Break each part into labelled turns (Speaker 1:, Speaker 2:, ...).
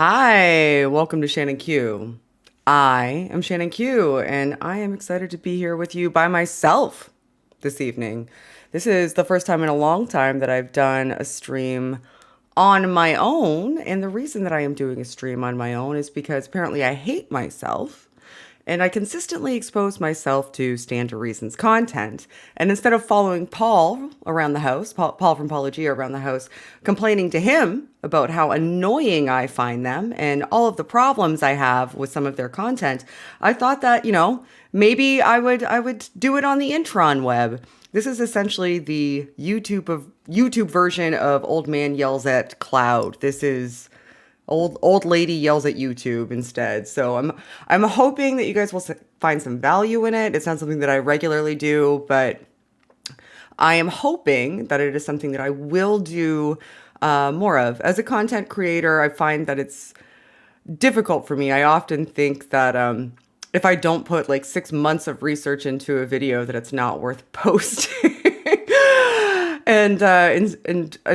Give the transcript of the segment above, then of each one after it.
Speaker 1: Hi, welcome to Shannon Q. I am Shannon Q, and I am excited to be here with you by myself this evening. This is the first time in a long time that I've done a stream on my own, and the reason that I am doing a stream on my own is because apparently I hate myself. And I consistently expose myself to Stand to Reason's content. And instead of following Paul around the house, Paul from Paulogia around the house, complaining to him about how annoying I find them and all of the problems I have with some of their content, I thought that, maybe I would do it on the Intron web. This is essentially the YouTube version of Old Man Yells at Cloud. This is old lady yells at YouTube instead. So I'm hoping that you guys will find some value in it. It's not something that I regularly do, but I am hoping that it is something that I will do more of. As a content creator, I find that it's difficult for me. I often think that if I don't put like 6 months of research into a video, that it's not worth posting.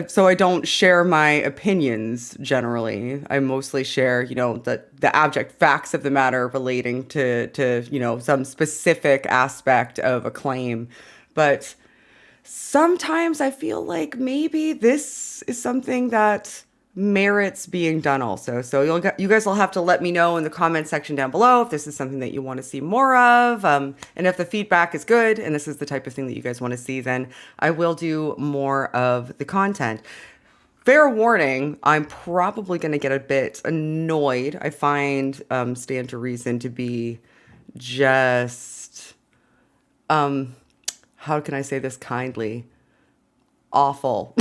Speaker 1: So I don't share my opinions generally. I mostly share, the abject facts of the matter relating to some specific aspect of a claim. But sometimes I feel like maybe this is something that merits being done also. So you guys will have to let me know in the comment section down below if this is something that you want to see more of. And if the feedback is good and this is the type of thing that you guys want to see, then I will do more of the content. Fair warning, I'm probably going to get a bit annoyed. I find Stand to Reason to be just, how can I say this kindly? Awful.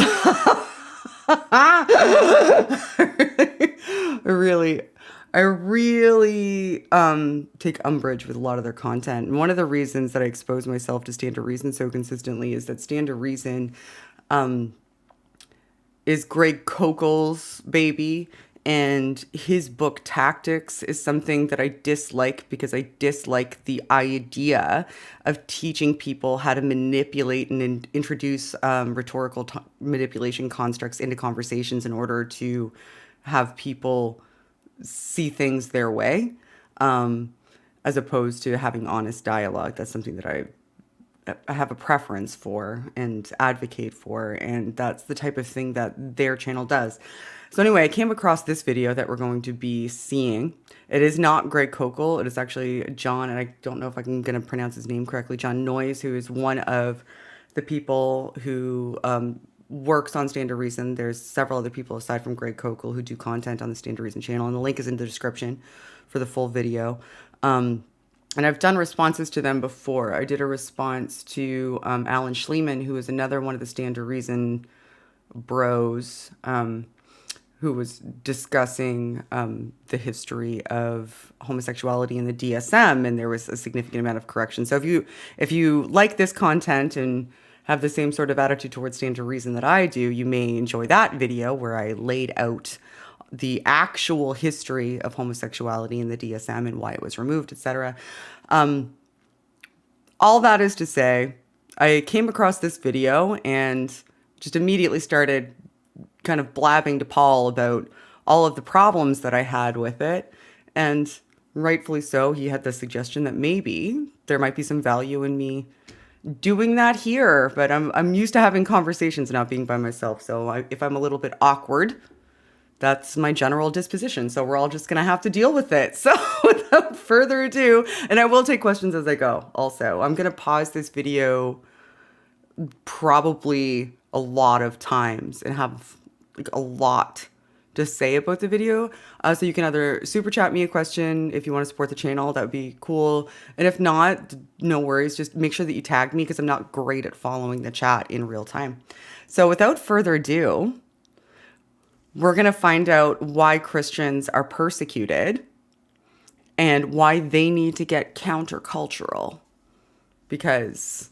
Speaker 1: I really take umbrage with a lot of their content. And one of the reasons that I expose myself to Stand to Reason so consistently is that Stand to Reason is Greg Koukle's baby. And his book Tactics is something that I dislike because I dislike the idea of teaching people how to manipulate and introduce rhetorical manipulation constructs into conversations in order to have people see things their way, as opposed to having honest dialogue. That's something that I have a preference for and advocate for, and that's the type of thing that their channel does. So anyway, I came across this video that we're going to be seeing. It is not Greg Koukle. It is actually Jon, and I don't know if I'm going to pronounce his name correctly, Jon Noyes, who is one of the people who works on Stand to Reason. There's several other people aside from Greg Koukle who do content on the Stand to Reason channel, and the link is in the description for the full video. And I've done responses to them before. I did a response to Alan Schleman, who is another one of the Stand to Reason bros, who was discussing the history of homosexuality in the DSM, and there was a significant amount of correction. So if you like this content and have the same sort of attitude towards Stand to Reason that I do, you may enjoy that video where I laid out the actual history of homosexuality in the DSM and why it was removed, etc. All that is to say, I came across this video and just immediately started kind of blabbing to Paul about all of the problems that I had with it. And rightfully so, he had the suggestion that maybe there might be some value in me doing that here. But I'm used to having conversations and not being by myself. So if I'm a little bit awkward, that's my general disposition. So we're all just going to have to deal with it. So without further ado, and I will take questions as I go also. I'm going to pause this video probably a lot of times and have like a lot to say about the video. So you can either super chat me a question if you want to support the channel. That would be cool. And if not, no worries. Just make sure that you tag me because I'm not great at following the chat in real time. So without further ado, we're going to find out why Christians are persecuted and why they need to get countercultural, because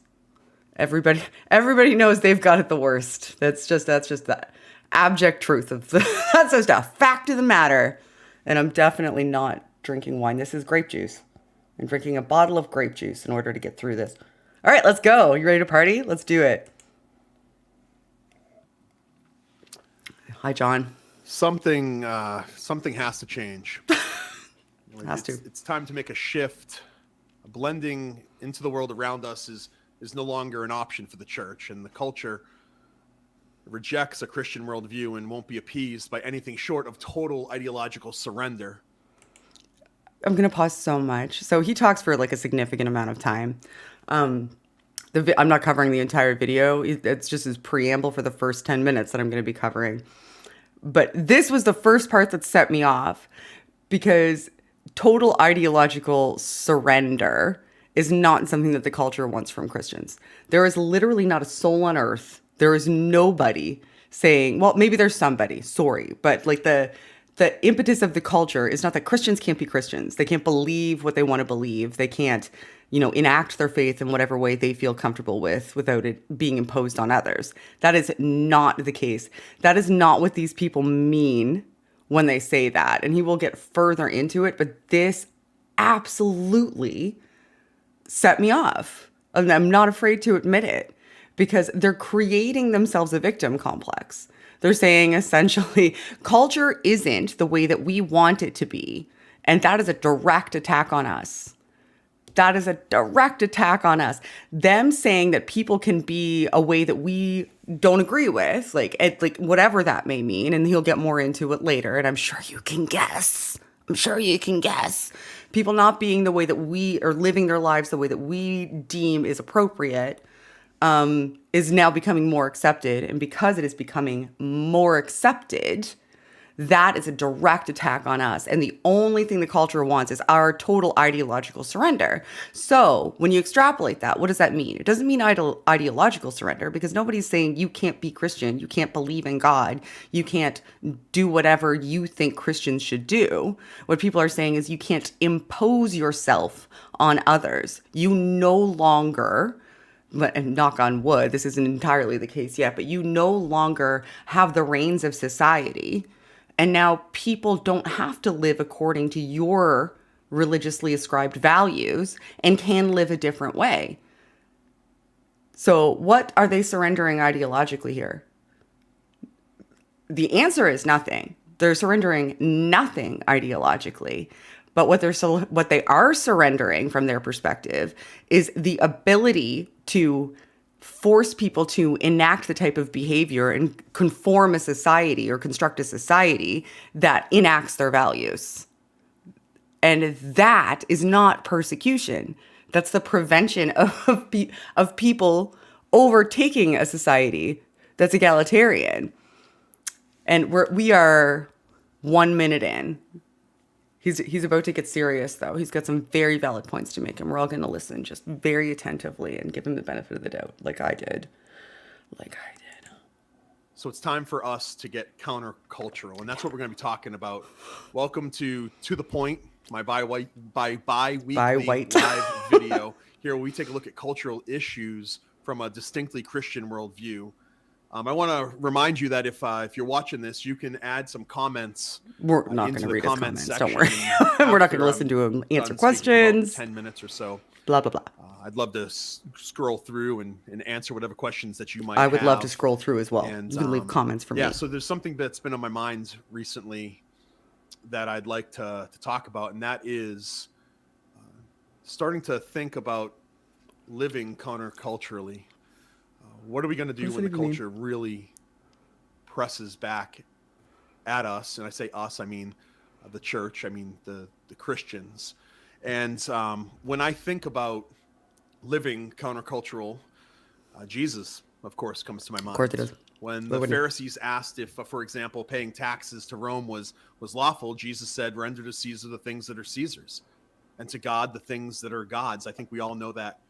Speaker 1: everybody knows they've got it the worst. That's just the abject truth of that's just a fact of the matter. And I'm definitely not drinking wine. This is grape juice. I'm drinking a bottle of grape juice in order to get through this. All right, let's go. You ready to party? Let's do it. Hi, Jon.
Speaker 2: Something has to change.
Speaker 1: Has to.
Speaker 2: It's time to make a shift. Blending into the world around us is no longer an option for the church, and the culture rejects a Christian worldview and won't be appeased by anything short of total ideological surrender.
Speaker 1: I'm going to pause so much. So he talks for like a significant amount of time. I'm not covering the entire video. It's just his preamble for the first 10 minutes that I'm going to be covering. But this was the first part that set me off, because total ideological surrender is not something that the culture wants from Christians. There is literally not a soul on earth. There is nobody saying, well, maybe there's somebody, sorry, but like the impetus of the culture is not that Christians can't be Christians. They can't believe what they want to believe. They can't, enact their faith in whatever way they feel comfortable with without it being imposed on others. That is not the case. That is not what these people mean when they say that. And he will get further into it, but this absolutely set me off. And I'm not afraid to admit it, because they're creating themselves a victim complex. They're saying essentially culture isn't the way that we want it to be. And that is a direct attack on us. That is a direct attack on us. Them saying that people can be a way that we don't agree with, like whatever that may mean. And he'll get more into it later. And I'm sure you can guess. People not being the way that we are living their lives the way that we deem is appropriate is now becoming more accepted. And because it is becoming more accepted, that is a direct attack on us. And the only thing the culture wants is our total ideological surrender. So when you extrapolate that, what does that mean? It doesn't mean ideological surrender, because nobody's saying you can't be Christian, you can't believe in God, you can't do whatever you think Christians should do. What people are saying is you can't impose yourself on others. You no longer, and knock on wood, this isn't entirely the case yet, but you no longer have the reins of society. And now people don't have to live according to your religiously ascribed values and can live a different way. So what are they surrendering ideologically here? The answer is nothing. They're surrendering nothing ideologically. But what they are surrendering from their perspective is the ability to force people to enact the type of behavior and conform a society or construct a society that enacts their values. And that is not persecution. That's the prevention of people overtaking a society that's egalitarian. And we are 1 minute in. He's about to get serious, though. He's got some very valid points to make, and we're all going to listen just very attentively and give him the benefit of the doubt, like I did.
Speaker 2: So it's time for us to get countercultural, and that's what we're going to be talking about. Welcome to the Point, my bi-weekly live video. Here we take a look at cultural issues from a distinctly Christian worldview. I want to remind you that if you're watching this, you can add some comments.
Speaker 1: We're not going to read his comments. Don't worry. We're not going to listen to him answer questions.
Speaker 2: 10 minutes or so.
Speaker 1: Blah, blah, blah.
Speaker 2: I'd love to scroll through and answer whatever questions that you might have.
Speaker 1: I would love to scroll through as well.
Speaker 2: And,
Speaker 1: you can leave comments for me.
Speaker 2: Yeah, so there's something that's been on my mind recently that I'd like to talk about, and that is starting to think about living counterculturally. What are we going to do when the culture really presses back at us? And I say us, I mean the church, I mean the Christians. And when I think about living countercultural, Jesus, of course, comes to my mind.
Speaker 1: Of course it does.
Speaker 2: When the Pharisees asked if, for example, paying taxes to Rome was lawful, Jesus said, "Render to Caesar the things that are Caesar's, and to God the things that are God's." I think we all know that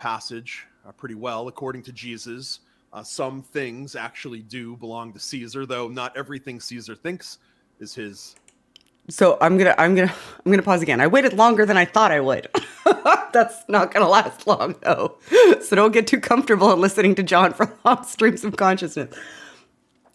Speaker 2: passage pretty well. According to Jesus, some things actually do belong to Caesar, though not everything Caesar thinks is his.
Speaker 1: So I'm gonna pause again. I waited longer than I thought I would. That's not gonna last long, though. So don't get too comfortable in listening to Jon for long streams of consciousness.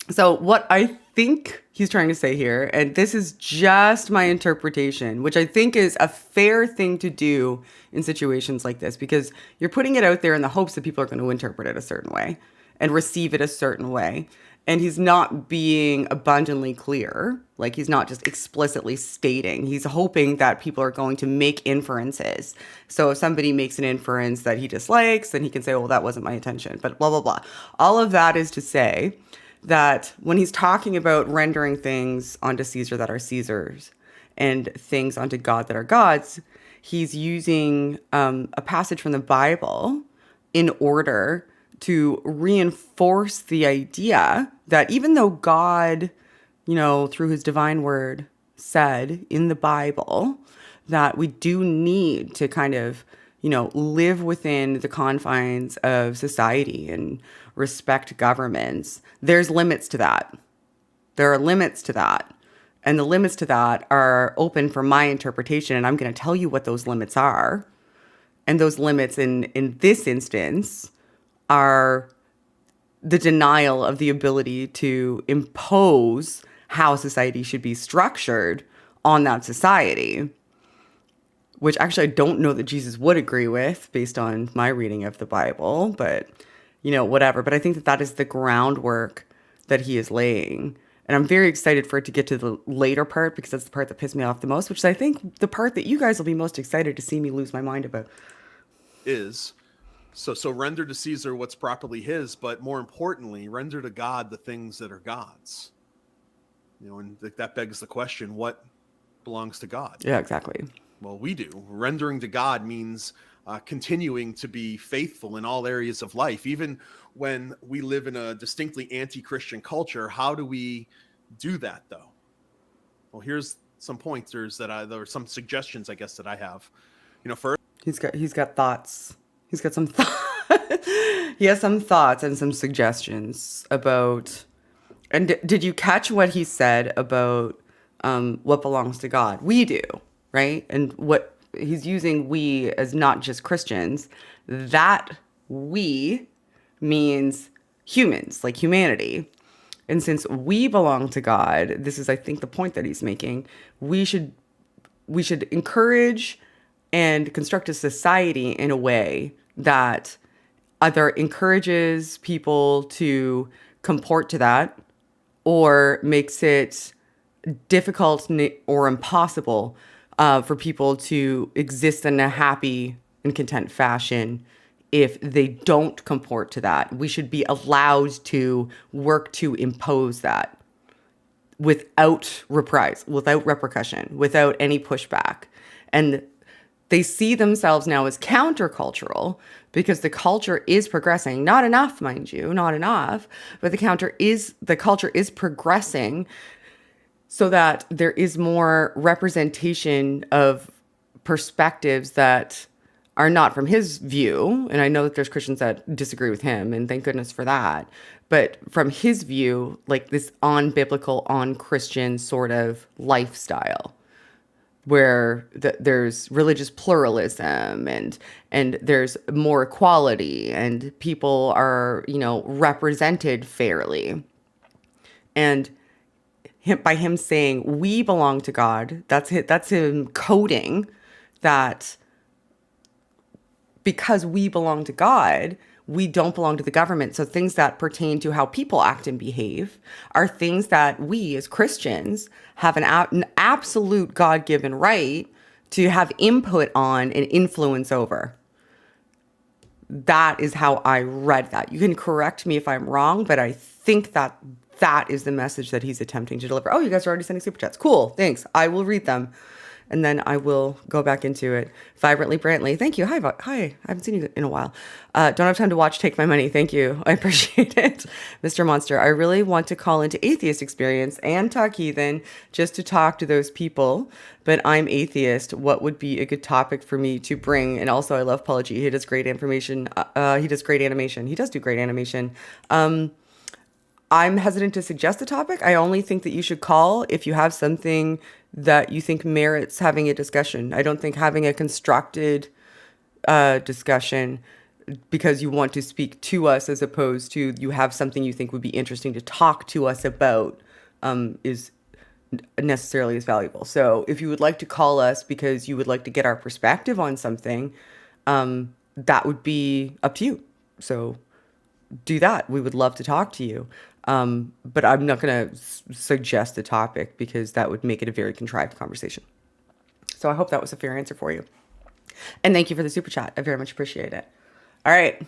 Speaker 1: So what I think he's trying to say here, and this is just my interpretation, which I think is a fair thing to do in situations like this, because you're putting it out there in the hopes that people are going to interpret it a certain way and receive it a certain way. And he's not being abundantly clear. Like, he's not just explicitly stating. He's hoping that people are going to make inferences. So if somebody makes an inference that he dislikes, then he can say, well, that wasn't my intention, but blah, blah, blah. All of that is to say that when he's talking about rendering things onto Caesar that are Caesar's and things onto God that are God's, he's using a passage from the Bible in order to reinforce the idea that even though God, through his divine word said in the Bible that we do need to kind of, live within the confines of society and respect governments, there's limits to that. There are limits to that. And the limits to that are open for my interpretation. And I'm going to tell you what those limits are. And those limits in this instance are the denial of the ability to impose how society should be structured on that society, which actually I don't know that Jesus would agree with based on my reading of the Bible, but whatever. But I think that is the groundwork that he is laying. And I'm very excited for it to get to the later part, because that's the part that pissed me off the most, which is, I think, the part that you guys will be most excited to see me lose my mind about.
Speaker 2: So render to Caesar what's properly his, but more importantly, render to God the things that are God's. And that begs the question, what belongs to God?
Speaker 1: Yeah, exactly.
Speaker 2: Well, we do. Rendering to God means continuing to be faithful in all areas of life. Even when we live in a distinctly anti-Christian culture, how do we do that, though? Well, here's some pointers there are some suggestions, I guess, that I have. First,
Speaker 1: he's got thoughts. He's got some he has some thoughts and some suggestions about. And did you catch what he said about what belongs to God? We do, right? And what he's using we as not just Christians. That we means humans, like humanity. And since we belong to God, this is, I think, the point that he's making. We should encourage and construct a society in a way that either encourages people to comport to that or makes it difficult or impossible for people to exist in a happy and content fashion if they don't comport to that. We should be allowed to work to impose that without reprise, without repercussion, without any pushback. And they see themselves now as countercultural because the culture is progressing. Not enough, mind you, not enough. But the culture is progressing so that there is more representation of perspectives that are not from his view. And I know that there's Christians that disagree with him, and thank goodness for that. But from his view, like this on-biblical, on-Christian sort of lifestyle, where there's religious pluralism and there's more equality and people are, represented fairly. And by him saying we belong to God, that's him coding that because we belong to God, we don't belong to the government. So things that pertain to how people act and behave are things that we as Christians have an absolute God-given right to have input on and influence over. That is how I read that. You can correct me if I'm wrong, but I think that is the message that he's attempting to deliver. Oh, you guys are already sending super chats. Cool. Thanks. I will read them. And then I will go back into it. Vibrantly Brantley, thank you. Hi. I haven't seen you in a while. Don't have time to watch Take My Money. Thank you. I appreciate it. Mr. Monster, I really want to call into Atheist Experience and Talk Heathen just to talk to those people. But I'm atheist. What would be a good topic for me to bring? And also, I love Paulogia. He does great information. He does great animation. He does do great animation. I'm hesitant to suggest a topic. I only think that you should call if you have something that you think merits having a discussion. I don't think having a constructed discussion because you want to speak to us as opposed to you have something you think would be interesting to talk to us about is necessarily as valuable. So if you would like to call us because you would like to get our perspective on something, that would be up to you. So do that. We would love to talk to you. But I'm not going to suggest a topic because that would make it a very contrived conversation. So I hope that was a fair answer for you. And thank you for the super chat. I very much appreciate it. All right.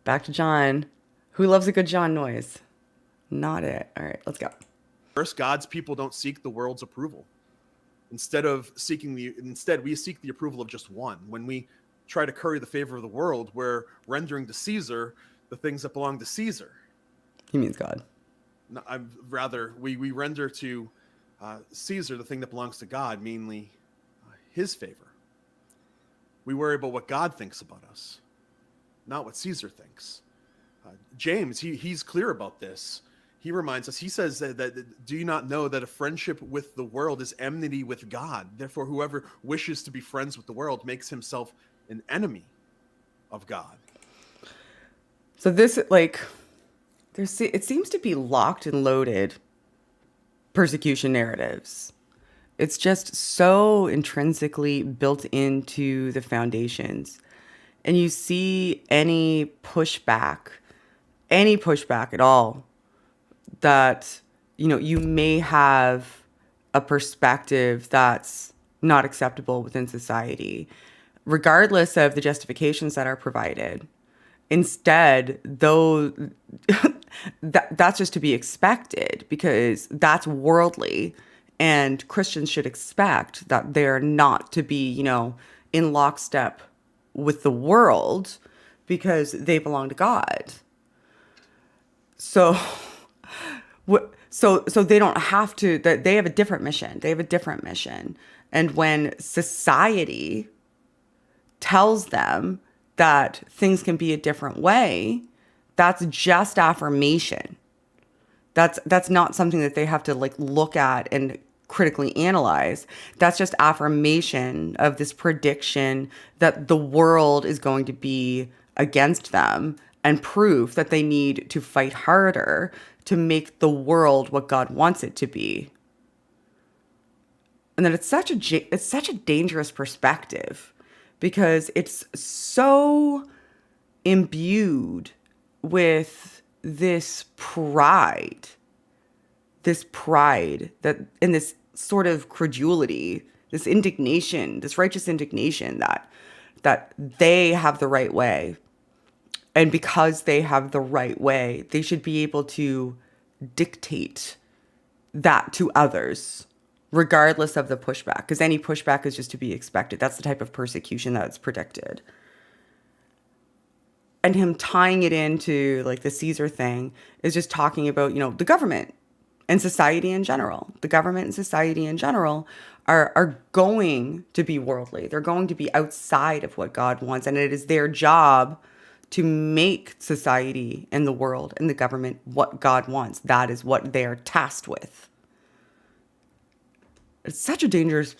Speaker 1: Back to Jon. Who loves a good Jon Noyes? Not it. All right, let's go.
Speaker 2: First, God's people don't seek the world's approval. Instead, we seek the approval of just one. When we try to curry the favor of the world, we're rendering to Caesar the things that belong to Caesar.
Speaker 1: He means God.
Speaker 2: No, we render to Caesar the thing that belongs to God, mainly his favor. We worry about what God thinks about us, not what Caesar thinks. James, he's clear about this. He reminds us, he says that do you not know that a friendship with the world is enmity with God? Therefore, whoever wishes to be friends with the world makes himself an enemy of God.
Speaker 1: So this, like, it seems to be locked and loaded persecution narratives. It's just so intrinsically built into the foundations. And you see any pushback at all that, you may have a perspective that's not acceptable within society, regardless of the justifications that are provided. Instead, though, that's just to be expected because that's worldly, and Christians should expect that they're not to be, in lockstep with the world because they belong to God. So they don't have to, that they have a different mission. And when society tells them that things can be a different way, that's just affirmation. That's not something that they have to look at and critically analyze. That's just affirmation of this prediction that the world is going to be against them, and proof that they need to fight harder to make the world what God wants it to be. And that it's such a dangerous perspective because it's so imbued with this pride that, and this sort of credulity, this indignation, this righteous indignation that they have the right way. And because they have the right way, they should be able to dictate that to others, regardless of the pushback, because any pushback is just to be expected. That's the type of persecution that's predicted. And him tying it into the Caesar thing is just talking about, the government and society in general. The government and society in general are going to be worldly. They're going to be outside of what God wants. And it is their job to make society and the world and the government what God wants. That is what they're tasked with. It's such a dangerous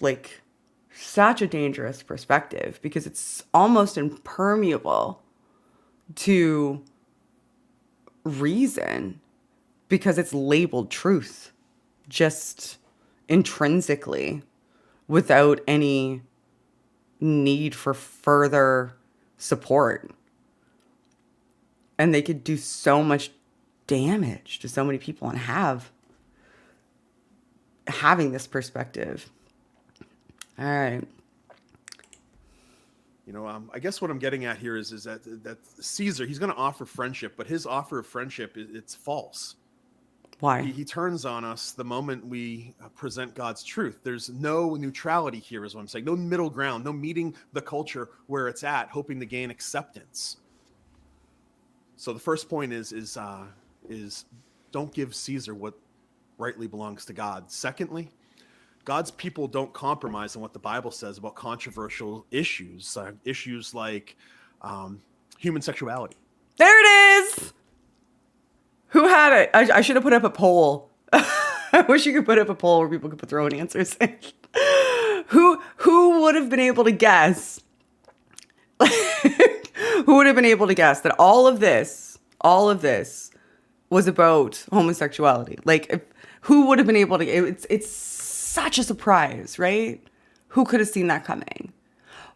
Speaker 1: perspective because it's almost impermeable to reason because it's labeled truth just intrinsically without any need for further support. And they could do so much damage to so many people and having this perspective. All right.
Speaker 2: I guess what I'm getting at here is that Caesar, he's going to offer friendship, but his offer of friendship, it's false.
Speaker 1: Why?
Speaker 2: He turns on us the moment we present God's truth. There's no neutrality here, is what I'm saying. No middle ground, no meeting the culture where it's at, hoping to gain acceptance. So the first point is don't give Caesar what rightly belongs to God. Secondly, God's people don't compromise on what the Bible says about controversial issues, issues like human sexuality.
Speaker 1: There it is. Who had it? I should have put up a poll. I wish you could put up a poll where people could put their own answers in. Who would have been able to guess? Who would have been able to guess that all of this was about homosexuality? Who would have been able to? It's such a surprise, right? Who could have seen that coming?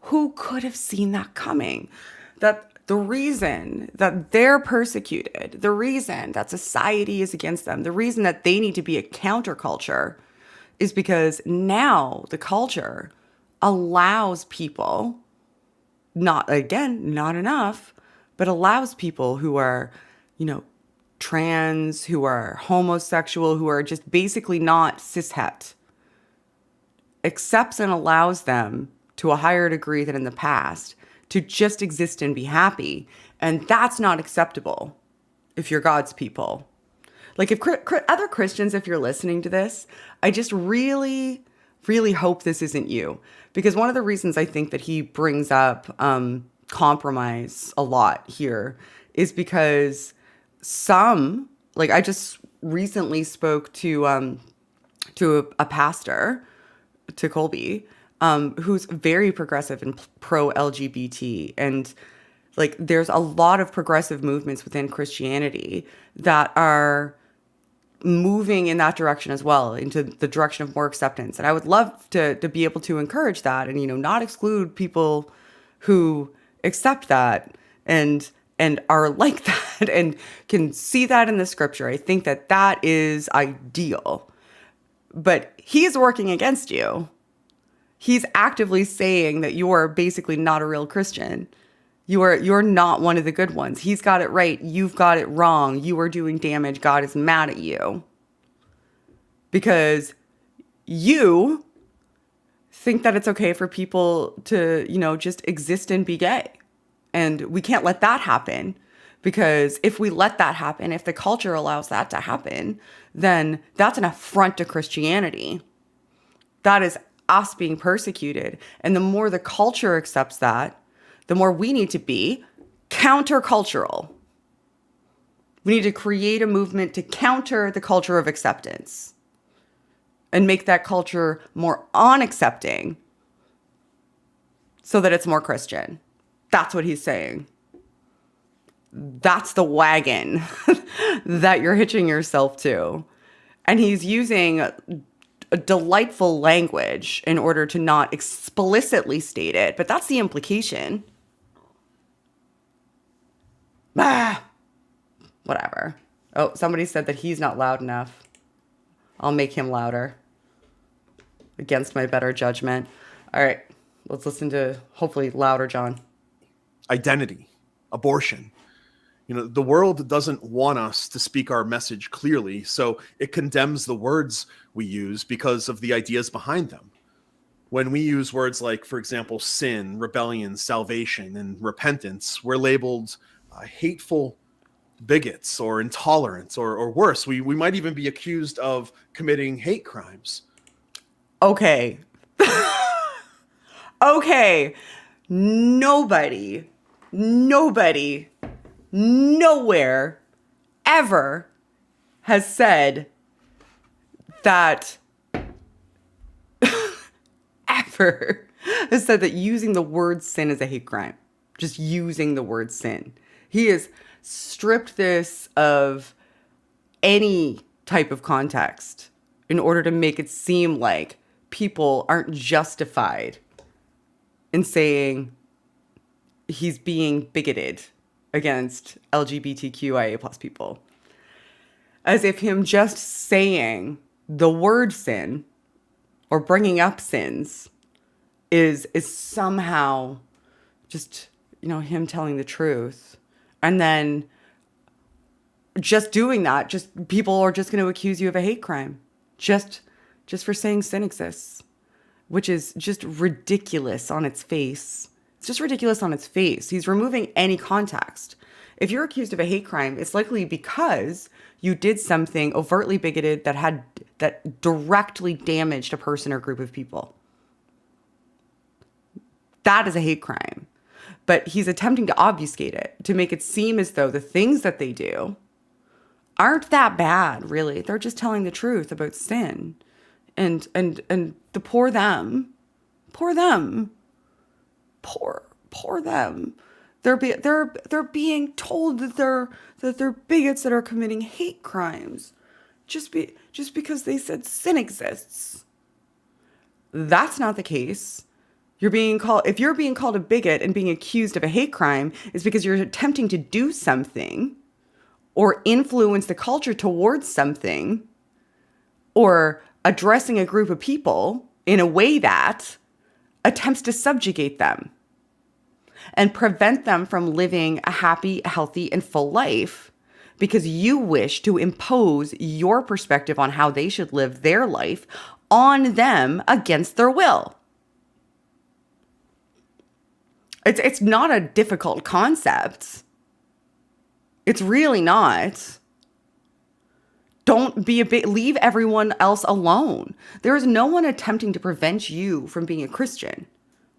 Speaker 1: Who could have seen that coming? That the reason that they're persecuted, the reason that society is against them, the reason that they need to be a counterculture is because now the culture allows people, not again, not enough, but allows people who are, you know, trans, who are homosexual, who are just basically not cishet, accepts and allows them to a higher degree than in the past to just exist and be happy. And that's not acceptable if you're God's people. Like if other Christians, if you're listening to this, I just really, really hope this isn't you. Because one of the reasons I think that he brings up compromise a lot here is because some, like I just recently spoke to a pastor, to Colby, who's very progressive and pro LGBT. And like there's a lot of progressive movements within Christianity that are moving in that direction as well, into the direction of more acceptance. And I would love to be able to encourage that and, you know, not exclude people who accept that and are like that and can see that in the scripture. I think that that is ideal. But he's working against you. He's actively saying that you're basically not a real Christian. You're not one of the good ones. He's got it right. You've got it wrong. You are doing damage. God is mad at you. Because you think that it's okay for people to, you know, just exist and be gay. And we can't let that happen. Because if we let that happen, if the culture allows that to happen, then that's an affront to Christianity. That is us being persecuted. And the more the culture accepts that, the more we need to be countercultural. We need to create a movement to counter the culture of acceptance and make that culture more unaccepting so that it's more Christian. That's what he's saying. That's the wagon that you're hitching yourself to. And he's using a delightful language in order to not explicitly state it, but that's the implication. Whatever. Oh, somebody said that he's not loud enough. I'll make him louder against my better judgment. All right, let's listen to hopefully louder John.
Speaker 2: Identity, abortion. You know, the world doesn't want us to speak our message clearly, so it condemns the words we use because of the ideas behind them. When we use words like, for example, sin, rebellion, salvation, and repentance, we're labeled hateful bigots or intolerant or worse. We might even be accused of committing hate crimes.
Speaker 1: Okay. Okay. Nobody, nowhere ever has said that ever has said that using the word sin is a hate crime. Just using the word sin. He has stripped this of any type of context in order to make it seem like people aren't justified in saying he's being bigoted against LGBTQIA plus people. As if him just saying the word sin or bringing up sins is somehow just, you know, him telling the truth. And then just doing that, just people are just going to accuse you of a hate crime just for saying sin exists, which is just ridiculous on its face. It's just ridiculous on its face. He's removing any context. If you're accused of a hate crime, it's likely because you did something overtly bigoted that directly damaged a person or group of people. That is a hate crime. But he's attempting to obfuscate it, to make it seem as though the things that they do aren't that bad, really. They're just telling the truth about sin. And the poor them. They're being told that they're bigots that are committing hate crimes just because they said sin exists. That's not the case. If you're being called a bigot and being accused of a hate crime, is because you're attempting to do something or influence the culture towards something or addressing a group of people in a way that attempts to subjugate them and prevent them from living a happy, healthy, and full life because you wish to impose your perspective on how they should live their life on them against their will. It's not a difficult concept. It's really not. Don't be leave everyone else alone. There is no one attempting to prevent you from being a Christian.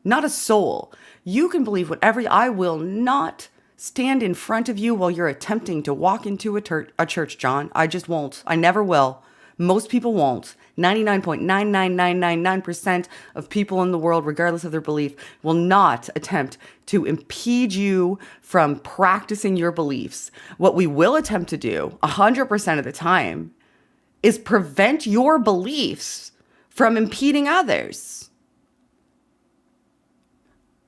Speaker 1: Not a soul. You can believe whatever. I will not stand in front of you while you're attempting to walk into a church, John. I just won't. I never will. Most people won't. 99.99999% of people in the world, regardless of their belief, will not attempt to impede you from practicing your beliefs. What we will attempt to do 100% of the time is prevent your beliefs from impeding others.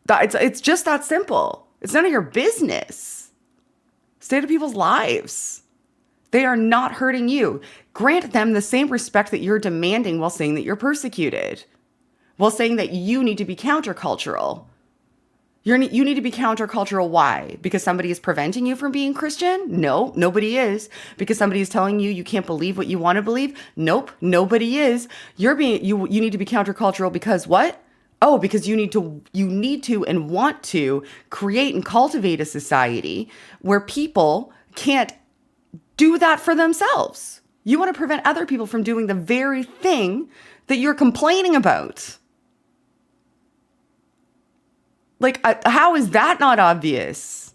Speaker 1: It's just that simple. It's none of your business. Stay out of people's lives. They are not hurting you. Grant them the same respect that you're demanding while saying that you're persecuted, while saying that you need to be countercultural. You need to be countercultural. Why? Because somebody is preventing you from being Christian? No, nobody is. Because somebody is telling you you can't believe what you want to believe? Nope, nobody is. You need to be countercultural because what? Oh, because you need to and want to create and cultivate a society where people can't do that for themselves. You want to prevent other people from doing the very thing that you're complaining about. Like, how is that not obvious?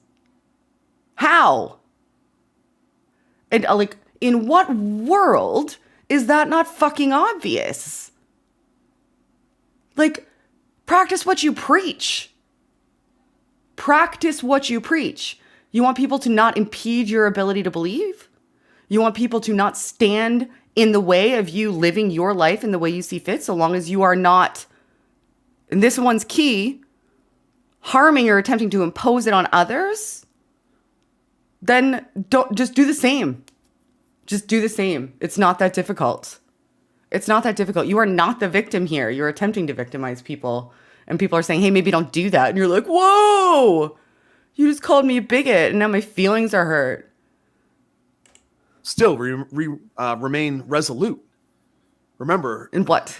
Speaker 1: How? And like, in what world is that not fucking obvious? Like, practice what you preach. Practice what you preach. You want people to not impede your ability to believe? You want people to not stand in the way of you living your life in the way you see fit, so long as you are not, and this one's key, harming or attempting to impose it on others? Then just do the same. Just do the same. It's not that difficult. It's not that difficult. You are not the victim here. You're attempting to victimize people. And people are saying, hey, maybe don't do that. And you're like, whoa, you just called me a bigot and now my feelings are hurt.
Speaker 2: Still remain resolute. Remember.
Speaker 1: In what?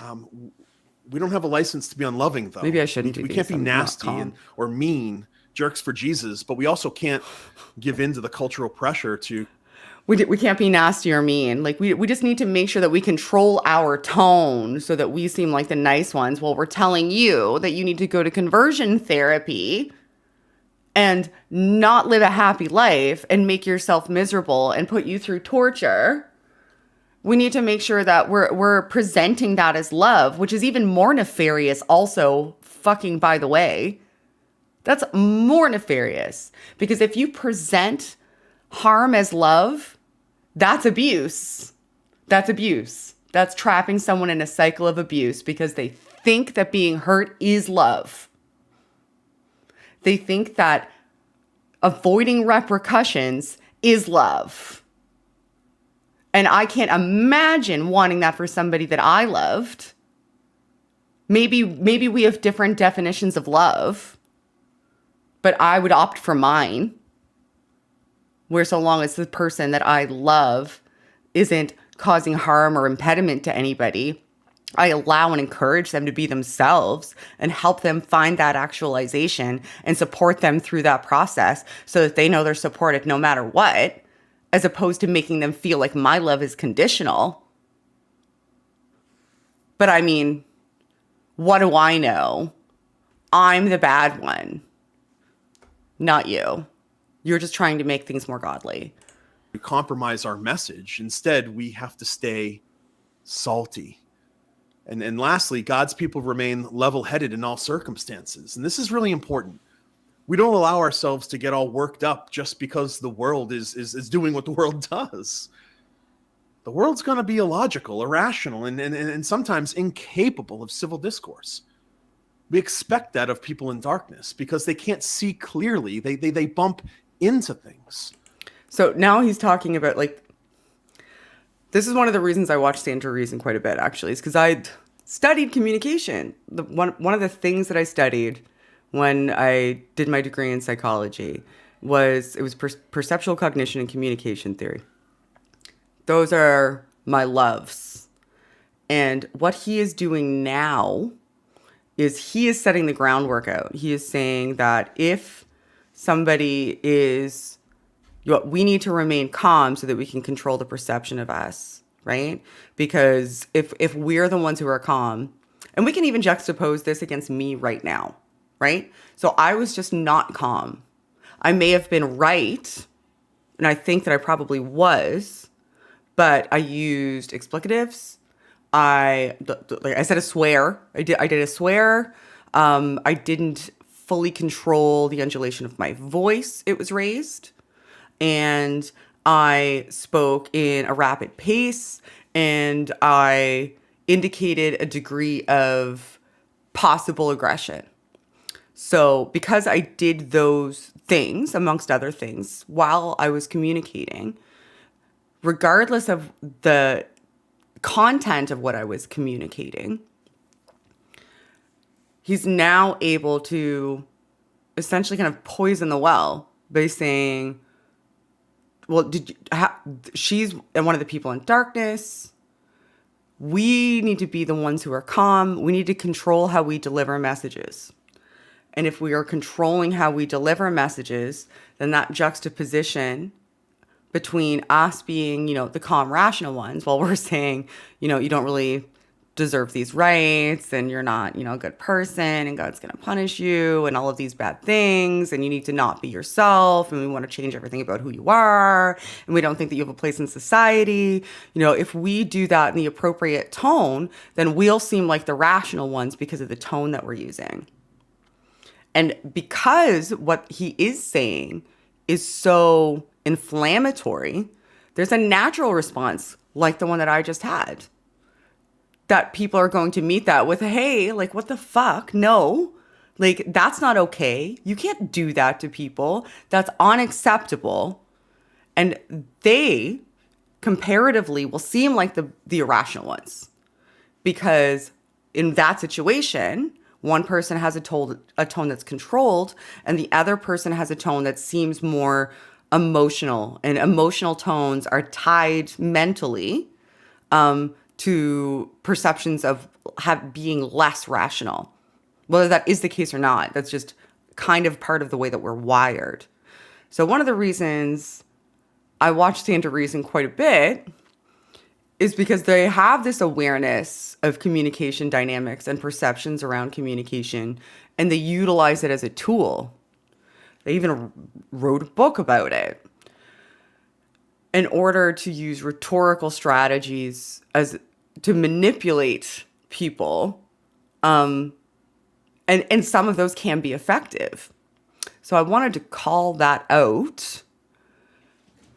Speaker 2: We don't have a license to be unloving, though.
Speaker 1: Maybe I shouldn't.
Speaker 2: We can't be nasty or mean jerks for Jesus, but we also can't give in to the cultural pressure to.
Speaker 1: We can't be nasty or mean. Like we just need to make sure that we control our tone so that we seem like the nice ones while we're telling you that you need to go to conversion therapy and not live a happy life and make yourself miserable and put you through torture. We need to make sure that we're presenting that as love, which is even more nefarious also, fucking by the way. That's more nefarious. Because if you present harm as love, that's abuse. That's abuse. That's trapping someone in a cycle of abuse because they think that being hurt is love. They think that avoiding repercussions is love. And I can't imagine wanting that for somebody that I loved. Maybe we have different definitions of love, but I would opt for mine. Where so long as the person that I love isn't causing harm or impediment to anybody, I allow and encourage them to be themselves and help them find that actualization and support them through that process so that they know they're supported no matter what, as opposed to making them feel like my love is conditional. But I mean, what do I know? I'm the bad one, not you. You're just trying to make things more godly.
Speaker 2: We compromise our message. Instead, we have to stay salty. And lastly, God's people remain level-headed in all circumstances. And this is really important. We don't allow ourselves to get all worked up just because the world is doing what the world does. The world's going to be illogical, irrational, and sometimes incapable of civil discourse. We expect that of people in darkness because they can't see clearly. They bump into things.
Speaker 1: So now he's talking about like, this is one of the reasons I watch Stand to Reason quite a bit, actually, is because I studied communication. One of the things that I studied when I did my degree in psychology was perceptual cognition and communication theory. Those are my loves. And what he is doing now is he is setting the groundwork out. He is saying that if somebody is, we need to remain calm so that we can control the perception of us, right? Because if we're the ones who are calm, and we can even juxtapose this against me right now, right? So I was just not calm. I may have been right, and I think that I probably was, but I used explicatives. I said a swear. I did a swear. I didn't fully control the undulation of my voice. It was raised. And I spoke in a rapid pace, and I indicated a degree of possible aggression. So because I did those things, amongst other things, while I was communicating, regardless of the content of what I was communicating, he's now able to essentially kind of poison the well by saying, well, she's one of the people in darkness. We need to be the ones who are calm. We need to control how we deliver messages. And if we are controlling how we deliver messages, then that juxtaposition between us being, the calm, rational ones, while we're saying, you don't really deserve these rights, and you're not, a good person, and God's going to punish you, and all of these bad things, and you need to not be yourself, and we want to change everything about who you are, and we don't think that you have a place in society. If we do that in the appropriate tone, then we'll seem like the rational ones because of the tone that we're using. And because what he is saying is so inflammatory, there's a natural response like the one that I just had. That people are going to meet that with, hey, like, what the fuck? No, like, that's not okay. You can't do that to people. That's unacceptable. And they comparatively will seem like the irrational ones, because in that situation, one person has a tone that's controlled, and the other person has a tone that seems more emotional, and emotional tones are tied mentally to perceptions of being less rational. Whether that is the case or not, that's just kind of part of the way that we're wired. So one of the reasons I watch Stand to Reason quite a bit is because they have this awareness of communication dynamics and perceptions around communication, and they utilize it as a tool. They even wrote a book about it in order to use rhetorical strategies to manipulate people. And some of those can be effective. So I wanted to call that out.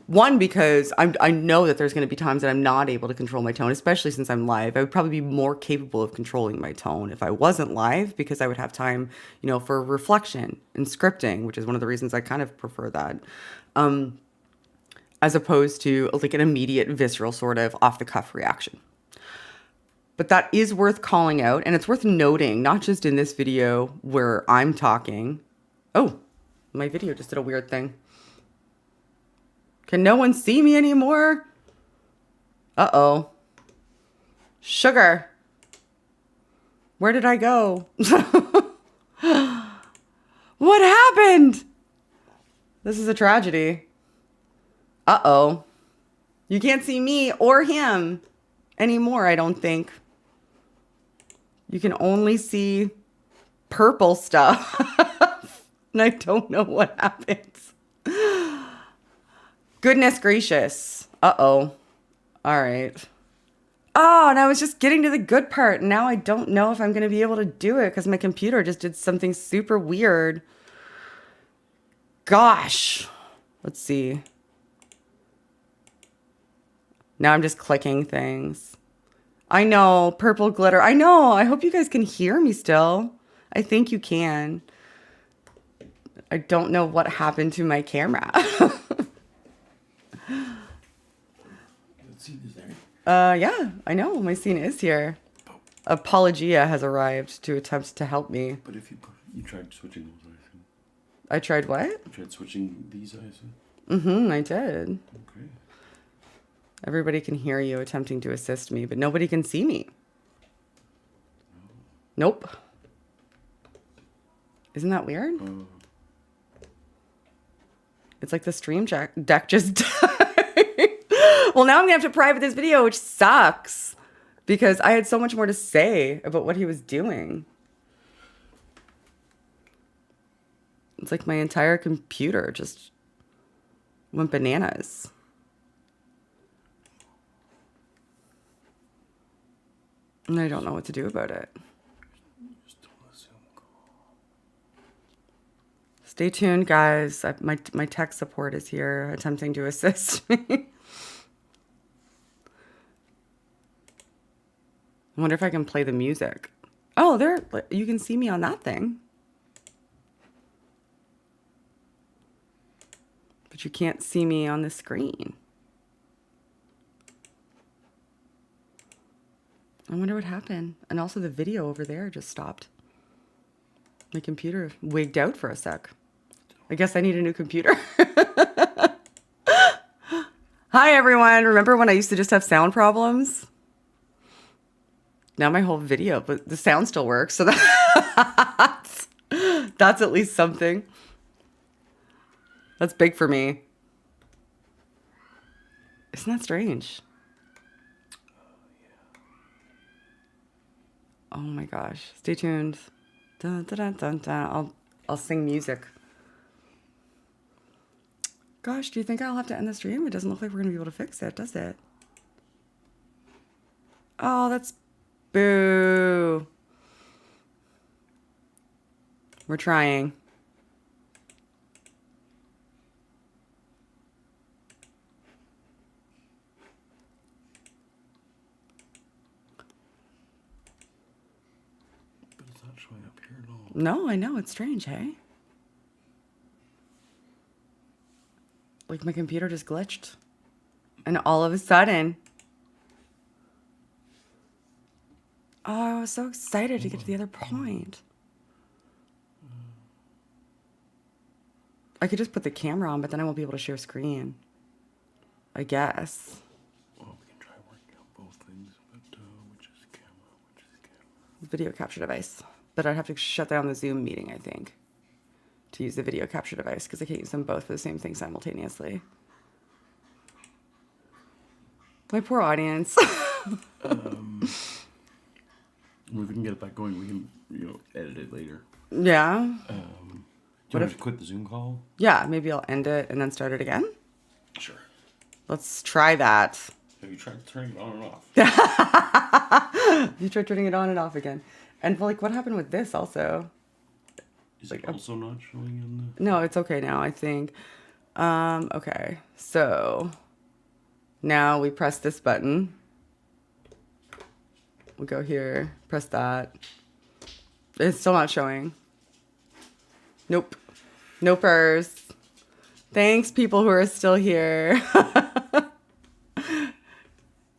Speaker 1: One, because I know that there's going to be times that I'm not able to control my tone, especially since I'm live. I would probably be more capable of controlling my tone if I wasn't live, because I would have time, for reflection and scripting, which is one of the reasons I kind of prefer that, as opposed to like an immediate, visceral sort of off-the-cuff reaction. But that is worth calling out, and it's worth noting, not just in this video where I'm talking. Oh, my video just did a weird thing. Can no one see me anymore? Uh-oh. Sugar. Where did I go? What happened? This is a tragedy. Uh-oh. You can't see me or him anymore, I don't think. You can only see purple stuff. And I don't know what happens. Goodness gracious. Uh-oh. All right. Oh, and I was just getting to the good part. Now I don't know if I'm going to be able to do it because my computer just did something super weird. Gosh. Let's see. Now I'm just clicking things. I know. Purple glitter. I know. I hope you guys can hear me still. I think you can. I don't know what happened to my camera.
Speaker 3: Scene is there.
Speaker 1: Yeah, I know. My scene is here. Paulogia has arrived to attempt to help me.
Speaker 3: But if you tried switching those, I assume.
Speaker 1: I tried what?
Speaker 3: You tried switching these, I assume.
Speaker 1: Mm-hmm, I did.
Speaker 3: Okay.
Speaker 1: Everybody can hear you attempting to assist me, but nobody can see me. Nope. Isn't that weird? It's like the stream deck just died. Well, now I'm going to have to private this video, which sucks. Because I had so much more to say about what he was doing. It's like my entire computer just went bananas. And I don't know what to do about it. Stay tuned, guys. My tech support is here attempting to assist me. I wonder if I can play the music. Oh, there, you can see me on that thing. But you can't see me on the screen. I wonder what happened. And also the video over there just stopped. My computer wigged out for a sec. I guess I need a new computer. Hi, everyone. Remember when I used to just have sound problems? Now my whole video, but the sound still works. So that's at least something. That's big for me. Isn't that strange? Oh my gosh. Stay tuned. Dun, dun, dun, dun, dun. I'll sing music. Gosh, do you think I'll have to end the stream? It doesn't look like we're going to be able to fix it, does it? Oh, that's boo. We're trying.
Speaker 3: But it's not showing up here at all.
Speaker 1: No, I know. It's strange, hey? Like my computer just glitched. And all of a sudden... Oh, I was so excited to get to the other point. I could just put the camera on, but then I won't be able to share screen. I guess.
Speaker 3: Well, we can try working on both things, but which is camera, which is camera?
Speaker 1: Video capture device. But I'd have to shut down the Zoom meeting, I think, to use the video capture device, because I can't use them both for the same thing simultaneously. My poor audience.
Speaker 3: If we can get it back going, we can, edit it later.
Speaker 1: Yeah.
Speaker 3: Do you want to quit the Zoom call?
Speaker 1: Yeah, maybe I'll end it and then start it again.
Speaker 3: Sure.
Speaker 1: Let's try that.
Speaker 3: Have you tried turning it on and off?
Speaker 1: You tried turning it on and off again. And like, what happened with this also?
Speaker 3: Is
Speaker 1: like
Speaker 3: it also not showing in the...
Speaker 1: No, it's okay now, I think. Okay, so now we press this button. We'll go here, press that. It's still not showing. Nope. Nopers. Thanks, people who are still here.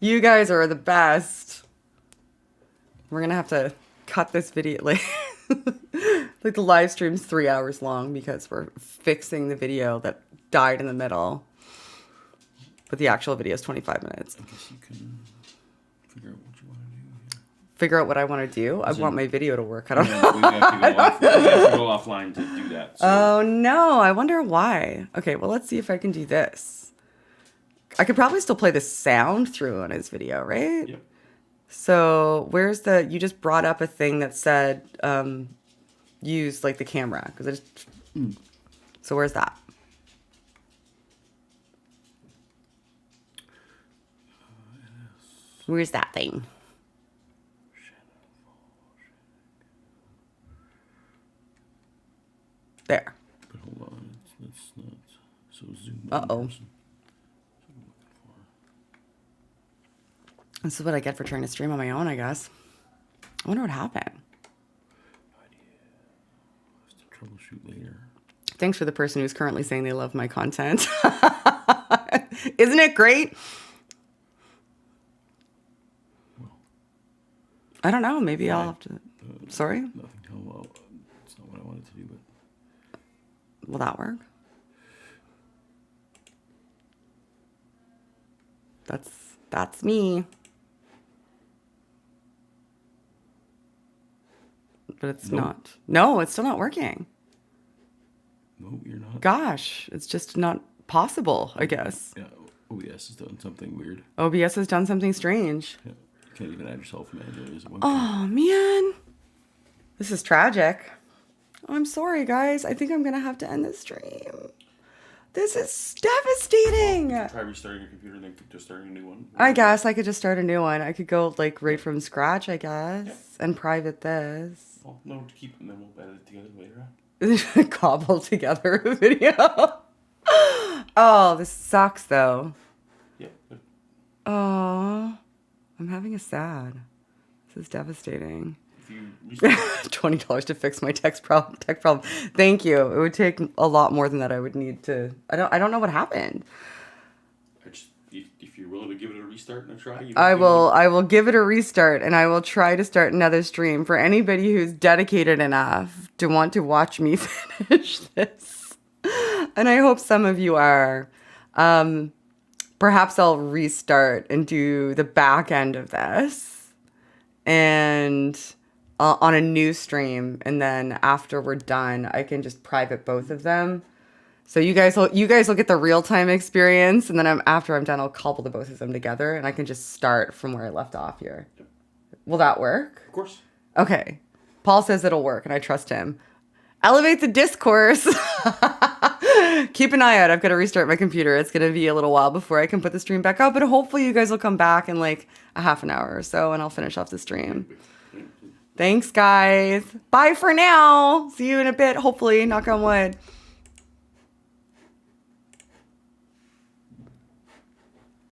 Speaker 1: You guys are the best. We're gonna have to cut this video. Like the live stream's 3 hours long because we're fixing the video that died in the middle. But the actual video is 25 minutes.
Speaker 3: I guess you can figure out what you want to do here.
Speaker 1: Figure out what I want to do? I want my video to work. I don't know.
Speaker 3: We have to go offline to do that. So.
Speaker 1: Oh, no. I wonder why. Okay, well, let's see if I can do this. I could probably still play the sound through on his video, right?
Speaker 3: Yep.
Speaker 1: So where's the... You just brought up a thing that said use, like, the camera. Because I just... So where's that? Where's that thing? There.
Speaker 3: But hold on, it's not. So zoom.
Speaker 1: Uh-oh. This is what I get for trying to stream on my own, I guess. I wonder what happened.
Speaker 3: No idea. troubleshoot later.
Speaker 1: Thanks for the person who's currently saying they love my content. Isn't it great? I don't know. Maybe I'll have to. Sorry?
Speaker 3: Nothing. Oh, well, it's not what I wanted to do, but...
Speaker 1: Will that work? That's me. But it's not. No, it's still not working.
Speaker 3: No, you're not.
Speaker 1: Gosh, it's just not possible, I guess.
Speaker 3: Yeah, OBS has done something weird.
Speaker 1: OBS has done something strange.
Speaker 3: Yeah, you can't even add yourself manually as a one.
Speaker 1: Oh, man. This is tragic. I'm sorry, guys. I think I'm going to have to end this stream. This is devastating.
Speaker 3: Try restarting your computer and then just starting a new one.
Speaker 1: I guess I could just start a new one. I could go like right from scratch, I guess, and private this.
Speaker 3: Well, no, to keep, and then we'll edit it together later on.
Speaker 1: Cobble together a video. Oh, this sucks though.
Speaker 3: Yeah. Good.
Speaker 1: Oh, I'm having a sad. This is devastating.
Speaker 3: If you restart,
Speaker 1: $20 to fix my tech problem. Thank you. It would take a lot more than that. I would need to. I don't know what happened.
Speaker 3: if you're willing to give it a restart and a try,
Speaker 1: I will give it a restart, and I will try to start another stream for anybody who's dedicated enough to want to watch me finish this. And I hope some of you are. Perhaps I'll restart and do the back end of this, and on a new stream, and then after we're done, I can just private both of them. So you guys will get the real-time experience, and then after I'm done, I'll cobble the both of them together, and I can just start from where I left off here. Will that work?
Speaker 3: Of course.
Speaker 1: Okay. Paul says it'll work, and I trust him. Elevate the discourse. Keep an eye out. I've got to restart my computer. It's going to be a little while before I can put the stream back up, but hopefully you guys will come back in like a half an hour or so, and I'll finish off the stream. Thanks, guys. Bye for now. See you in a bit, hopefully. Knock on wood.